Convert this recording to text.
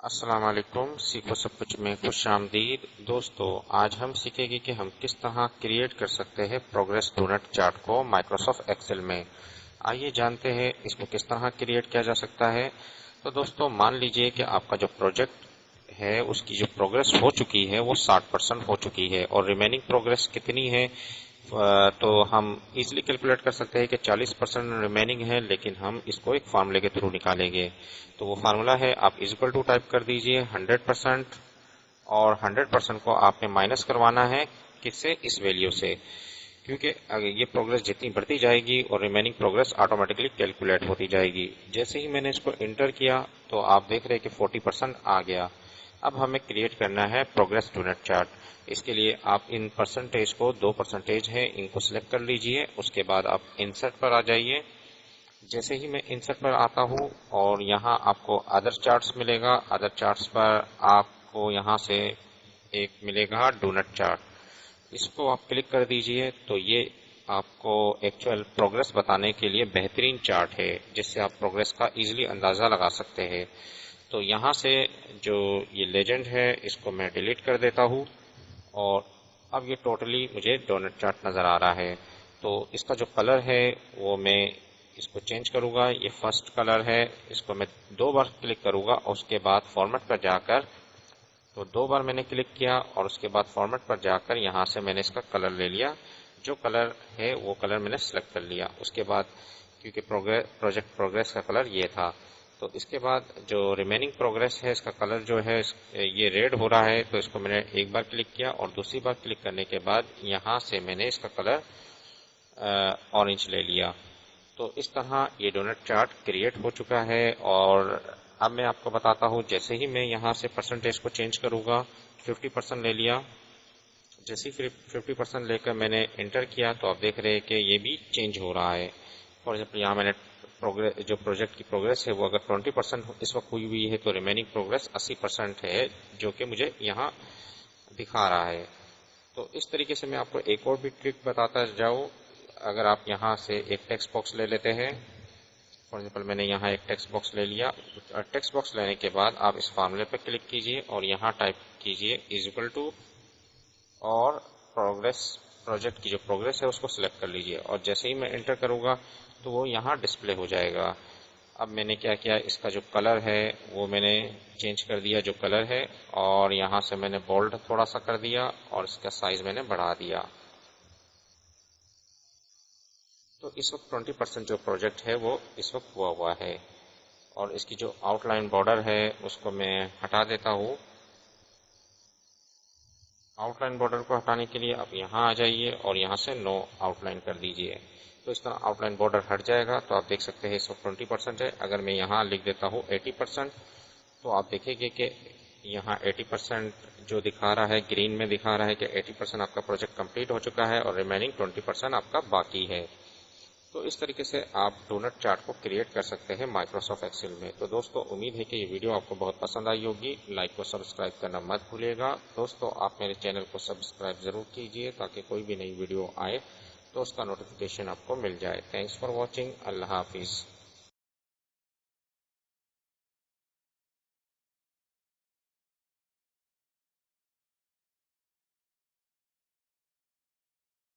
السلام علیکم، سیکھو سب کچھ میں خوش آمدید دوستو۔ آج ہم سیکھیں گے کہ ہم کس طرح کریٹ کر سکتے ہیں پروگریس ڈونٹ چارٹ کو مائکروسافٹ ایکسل میں۔ آئیے جانتے ہیں اس کو کس طرح کریٹ کیا جا سکتا ہے۔ تو دوستو مان لیجئے کہ آپ کا جو پروجیکٹ ہے اس کی جو پروگریس ہو چکی ہے وہ 60% ہو چکی ہے اور ریمیننگ پروگریس کتنی ہے، تو ہم ایزلی کیلکولیٹ کر سکتے ہیں کہ 40% ریمیننگ ہے، لیکن ہم اس کو ایک فارمولے کے تھرو نکالیں گے۔ تو وہ فارمولا ہے، آپ ایزیکل ٹو ٹائپ کر دیجئے 100%، اور 100% کو آپ نے مائنس کروانا ہے کس سے، اس ویلیو سے، کیونکہ یہ پروگریس جتنی بڑھتی جائے گی اور ریمیننگ پروگریس آٹومیٹکلی کیلکولیٹ ہوتی جائے گی۔ جیسے ہی میں نے اس کو انٹر کیا تو آپ دیکھ رہے کہ 40% آ گیا۔ اب ہمیں کریٹ کرنا ہے پروگریس ڈونٹ چارٹ۔ اس کے لیے آپ ان پرسنٹیج کو 2% ہے ان کو سلیکٹ کر لیجئے، اس کے بعد آپ انسرٹ پر آ جائیے۔ جیسے ہی میں انسرٹ پر آتا ہوں اور یہاں آپ کو ادر چارٹس ملے گا، ادر چارٹس پر آپ کو یہاں سے ایک ملے گا ڈونٹ چارٹ، اس کو آپ کلک کر دیجئے تو یہ آپ کو ایکچوئل پروگریس بتانے کے لیے بہترین چارٹ ہے، جس سے آپ پروگریس کا ایزیلی اندازہ لگا سکتے ہیں۔ تو یہاں سے جو یہ لیجنڈ ہے اس کو میں ڈیلیٹ کر دیتا ہوں، اور اب یہ ٹوٹلی مجھے ڈونٹ چارٹ نظر آ رہا ہے۔ تو اس کا جو کلر ہے وہ میں اس کو چینج کروں گا، یہ فرسٹ کلر ہے، اس کو میں 2 بار کلک کروں گا اور اس کے بعد فارمیٹ پر جا کر، تو 2 بار میں نے کلک کیا اور اس کے بعد فارمیٹ پر جا کر یہاں سے میں نے اس کا کلر لے لیا، جو کلر ہے وہ کلر میں نے سلیکٹ کر لیا۔ اس کے بعد کیونکہ پروجیکٹ پروگریس کا کلر یہ تھا، تو اس کے بعد جو ریمیننگ پروگریس ہے اس کا کلر جو ہے یہ ریڈ ہو رہا ہے، تو اس کو میں نے ایک بار کلک کیا اور دوسری بار کلک کرنے کے بعد یہاں سے میں نے اس کا کلر اورنج لے لیا۔ تو اس طرح یہ ڈونٹ چارٹ کریٹ ہو چکا ہے، اور اب میں آپ کو بتاتا ہوں جیسے ہی میں یہاں سے پرسنٹیج کو چینج کروں گا، 50% لے لیا، جیسے ہی 50% لے کر میں نے انٹر کیا تو آپ دیکھ رہے ہیں کہ یہ بھی چینج ہو رہا ہے۔ فار ایگزامپل یہاں میں نے جو پروجیکٹ کی پروگریس ہے وہ اگر 20% اس وقت ہوئی ہوئی ہے تو ریمیننگ پروگریس 80% ہے، جو کہ مجھے یہاں دکھا رہا ہے۔ تو اس طریقے سے میں آپ کو ایک اور بھی ٹرک بتاتا جاؤں۔ اگر آپ یہاں سے ایک ٹیکسٹ باکس لے لیتے ہیں، فار ایگزامپل میں نے یہاں ایک ٹیکسٹ باکس لے لیا، ٹیکسٹ باکس لینے کے بعد آپ اس فارمولے پہ کلک کیجئے اور یہاں ٹائپ کیجئے ایزیکل ٹو، اور پروجیکٹ کی جو پروگریس ہے اس کو سلیکٹ کر لیجئے، اور جیسے ہی میں انٹر کروں گا تو وہ یہاں ڈسپلے ہو جائے گا۔ اب میں نے کیا کیا، اس کا جو کلر ہے وہ میں نے چینج کر دیا، جو کلر ہے، اور یہاں سے میں نے بولڈ تھوڑا سا کر دیا اور اس کا سائز میں نے بڑھا دیا۔ تو اس وقت 20% جو پروجیکٹ ہے وہ اس وقت ہوا ہے، اور اس کی جو آؤٹ لائن بارڈر ہے اس کو میں ہٹا دیتا ہوں۔ آؤٹ لائن بارڈر کو ہٹانے کے لیے آپ یہاں آ جائیے اور یہاں سے نو آؤٹ لائن کر دیجئے، تو اس طرح آؤٹ لائن بارڈر ہٹ جائے گا۔ تو آپ دیکھ سکتے ہیں اس وقت 20% ہے۔ اگر میں یہاں لکھ دیتا ہوں 80%، تو آپ دیکھیں گے کہ یہاں 80% جو دکھا رہا ہے، گرین میں دکھا رہا ہے کہ 80% آپ کا پروجیکٹ کمپلیٹ ہو چکا ہے اور ریمیننگ 20% آپ کا باقی ہے۔ تو اس طریقے سے آپ ڈونٹ چارٹ کو کریٹ کر سکتے ہیں مائکروسافٹ ایکسل میں۔ تو دوستو امید ہے کہ یہ ویڈیو آپ کو بہت پسند آئی ہوگی، لائک کو سبسکرائب کرنا مت بھولیے گا۔ دوستو آپ میرے چینل کو سبسکرائب ضرور کیجئے تاکہ کوئی بھی نئی ویڈیو آئے تو اس کا نوٹیفیکیشن آپ کو مل جائے۔ تھینکس فار واچنگ، اللہ حافظ۔